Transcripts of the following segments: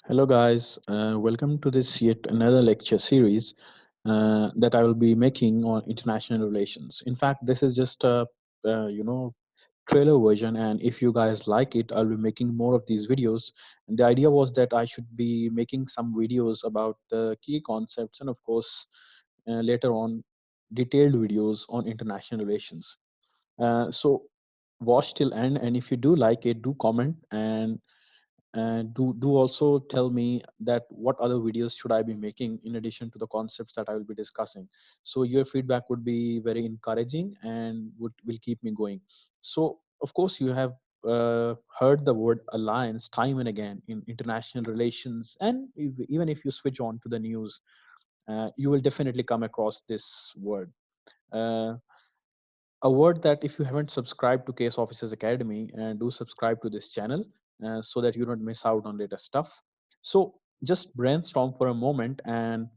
Hello, guys. Welcome to this yet another lecture series that I will be making on international relations. In fact, this is just a trailer version, and if you guys like it, I'll be making more of these videos. And the idea was that I should be making some videos about the key concepts, and of course, later on, detailed videos on international relations. So watch till end, and if you do like it, do comment and do also tell me that what other videos should I be making in addition to the concepts that I will be discussing. So your feedback would be very encouraging and would will keep me going. So of course you have heard the word alliance time and again in international relations, and even if you switch on to the news, you will definitely come across this word. Uh, a word that if you haven't subscribed to Case Officers Academy, do subscribe to this channel so that you don't miss out on latest stuff. So just brainstorm for a moment and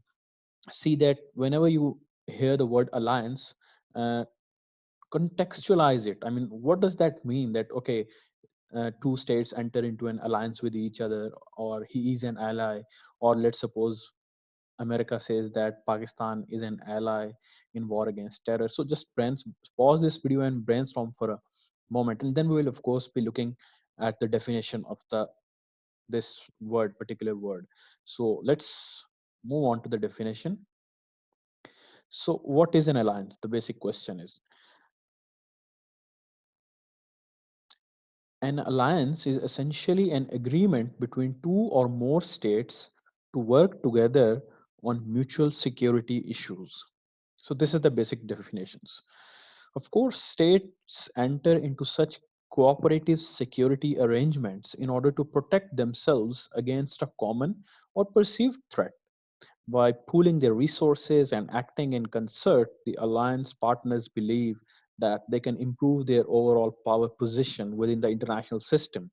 see that whenever you hear the word alliance, uh, contextualize it. I mean, what does that mean? That okay, two states enter into an alliance with each other, or he is an ally, or let's suppose America says that Pakistan is an ally in war against terror. So just pause this video and brainstorm for a moment, and then we will of course be looking at the definition of the this particular word. So let's move on to the definition. So what is an alliance? The basic question is, an alliance is essentially an agreement between two or more states to work together on mutual security issues. So this is the basic definitions. Of course, states enter into such cooperative security arrangements in order to protect themselves against a common or perceived threat. By pooling their resources and acting in concert, the alliance partners believe that they can improve their overall power position within the international system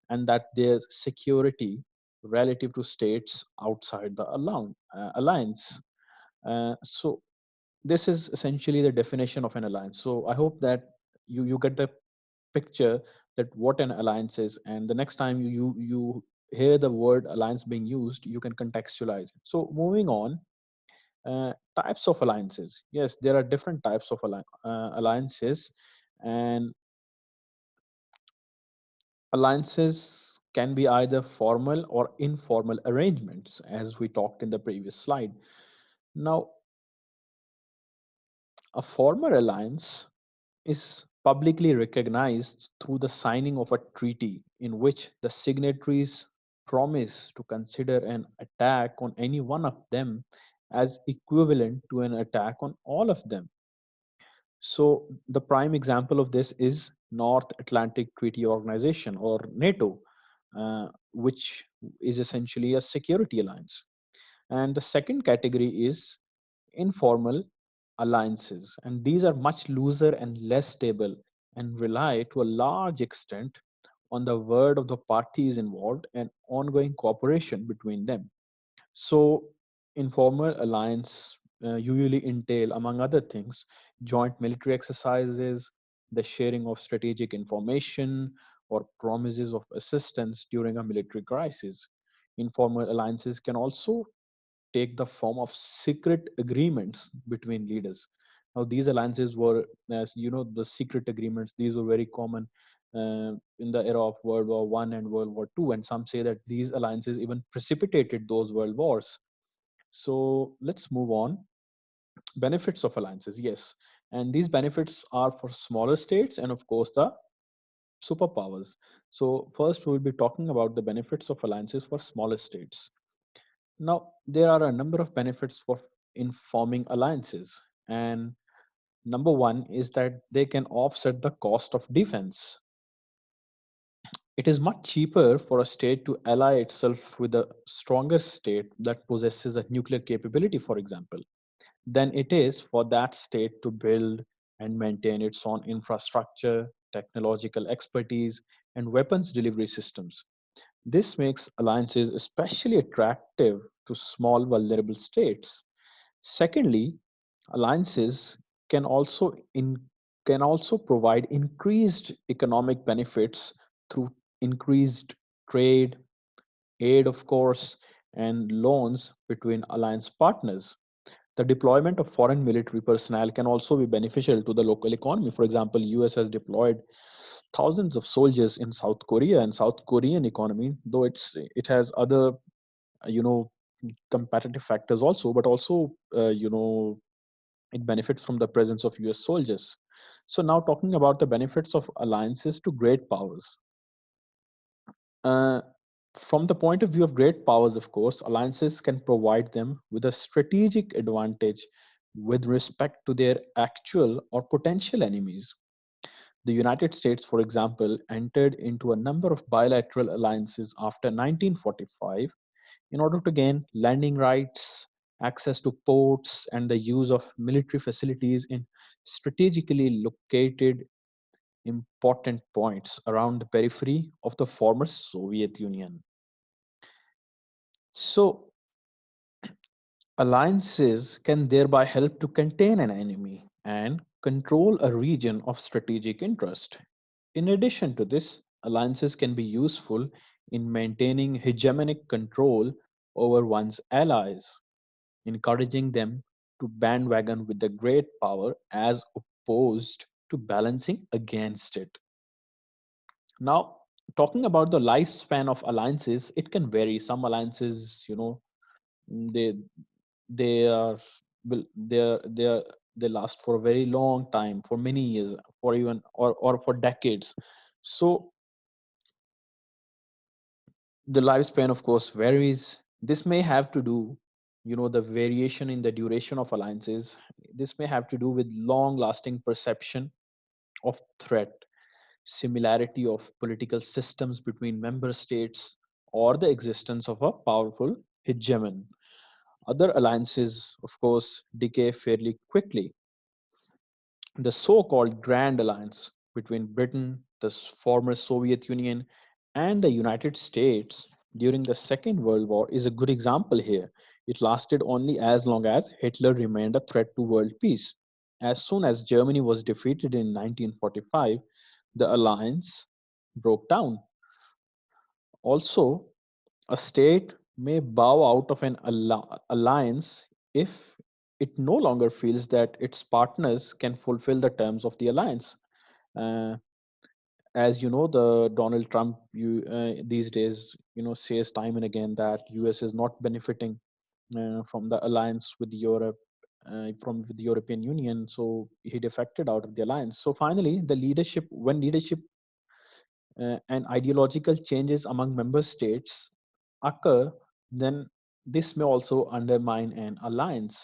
and that their security relative to states outside the alliance. So this is essentially the definition of an alliance. So I hope that you get the picture that what an alliance is, and the next time you hear the word alliance being used, you can contextualize it. So moving on, types of alliances. Yes, there are different types of alliances, and alliances can be either formal or informal arrangements, as we talked in the previous slide. Now, a formal alliance is publicly recognized through the signing of a treaty in which the signatories promise to consider an attack on any one of them as equivalent to an attack on all of them. So, the prime example of this is North Atlantic Treaty Organization, or NATO, which is essentially a security alliance. And the second category is informal alliances, and these are much looser and less stable and rely to a large extent on the word of the parties involved and ongoing cooperation between them. So, informal alliance usually entail, among other things, joint military exercises, the sharing of strategic information, or promises of assistance during a military crisis. Informal alliances can also take the form of secret agreements between leaders. Now, these alliances were, as you know, the secret agreements. These were very common in the era of World War One and World War Two, and some say that these alliances even precipitated those world wars. So let's move on. Benefits of alliances, yes, and these benefits are for smaller states and, of course, the superpowers. So first, we'll be talking about the benefits of alliances for smaller states. Now, there are a number of benefits for in forming alliances, and number one is that they can offset the cost of defense. It is much cheaper for a state to ally itself with a stronger state that possesses a nuclear capability, for example, than it is for that state to build and maintain its own infrastructure, technological expertise, and weapons delivery systems. This makes alliances especially attractive to small, vulnerable states. Secondly, alliances can also can also provide increased economic benefits through increased trade, aid, of course, and loans between alliance partners. The deployment of foreign military personnel can also be beneficial to the local economy. For example, US has deployed thousands of soldiers in South Korea, and South Korean economy, though it has other you know competitive factors also, but also it benefits from the presence of US soldiers. So now talking about the benefits of alliances to great powers. Uh, from the point of view of great powers, of course, alliances can provide them with a strategic advantage with respect to their actual or potential enemies. The United States, for example, entered into a number of bilateral alliances after 1945 in order to gain landing rights, access to ports, and the use of military facilities in strategically located important points around the periphery of the former Soviet Union. So, alliances can thereby help to contain an enemy and control a region of strategic interest. In addition to this, alliances can be useful in maintaining hegemonic control over one's allies, encouraging them to bandwagon with the great power as opposed to balancing against it. Now, talking about the lifespan of alliances, it can vary. Some alliances, they they are they last for a very long time, for many years, for even or for decades. So the lifespan, of course, varies. This may have to do, the variation in the duration of alliances. This may have to do with long lasting perception of threat, similarity of political systems between member states, or the existence of a powerful hegemon. Other alliances, of course, decay fairly quickly. The so called Grand Alliance between Britain, the former Soviet Union, and the United States during the Second World War is a good example here. It lasted only as long as Hitler remained a threat to world peace. As soon as Germany was defeated in 1945, the alliance broke down. Also, a state may bow out of an alliance if it no longer feels that its partners can fulfill the terms of the alliance. Uh, as you know, the Donald Trump these days, says time and again that US is not benefiting from the alliance with Europe, from with the European Union. So he defected out of the alliance. So finally, when leadership and ideological changes among member states occur, then this may also undermine an alliance.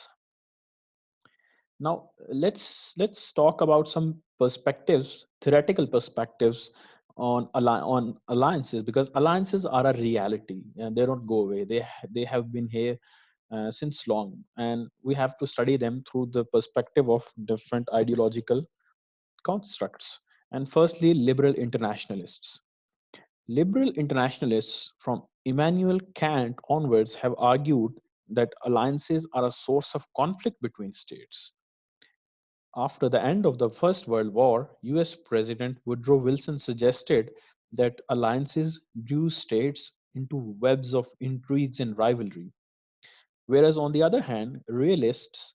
Now let's talk about some perspectives, theoretical perspectives on alliances, because alliances are a reality and they don't go away. They have been here since long, and we have to study them through the perspective of different ideological constructs. And firstly, liberal internationalists. Liberal internationalists from Immanuel Kant onwards have argued that alliances are a source of conflict between states. After the end of the First World War, US President Woodrow Wilson suggested that alliances drew states into webs of intrigues and rivalry. Whereas, on the other hand, realists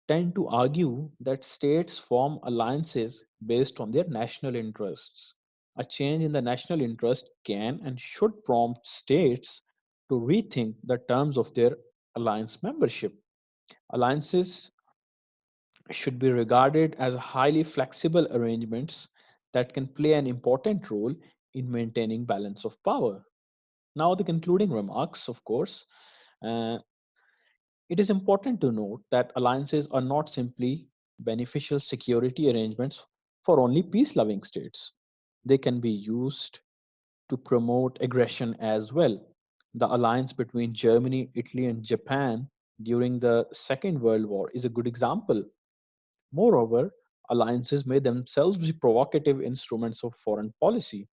tend to argue that states form alliances based on their national interests. A change in the national interest can and should prompt states to rethink the terms of their alliance membership. Alliances should be regarded as highly flexible arrangements that can play an important role in maintaining balance of power. Now, the concluding remarks, of course, uh, it is important to note that alliances are not simply beneficial security arrangements for only peace loving states. They can be used to promote aggression as well. The alliance between Germany, Italy, and Japan during the Second World War is a good example. Moreover, alliances may themselves be provocative instruments of foreign policy.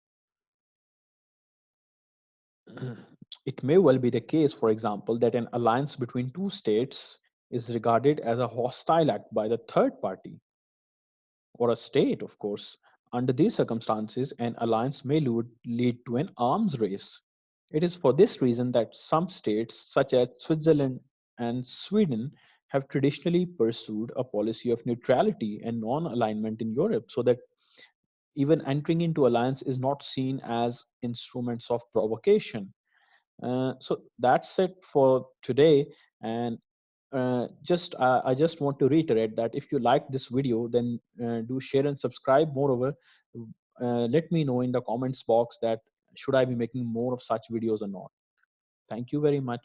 It may well be the case, for example, that an alliance between two states is regarded as a hostile act by the third party, or a state, of course. Under these circumstances, an alliance may lead to an arms race. It is for this reason that some states, such as Switzerland and Sweden, have traditionally pursued a policy of neutrality and non alignment in Europe, so that even entering into alliance is not seen as instruments of provocation. So that's it for today. And I just want to reiterate that if you like this video, then do share and subscribe. Moreover, let me know in the comments box that should I be making more of such videos or not. Thank you very much.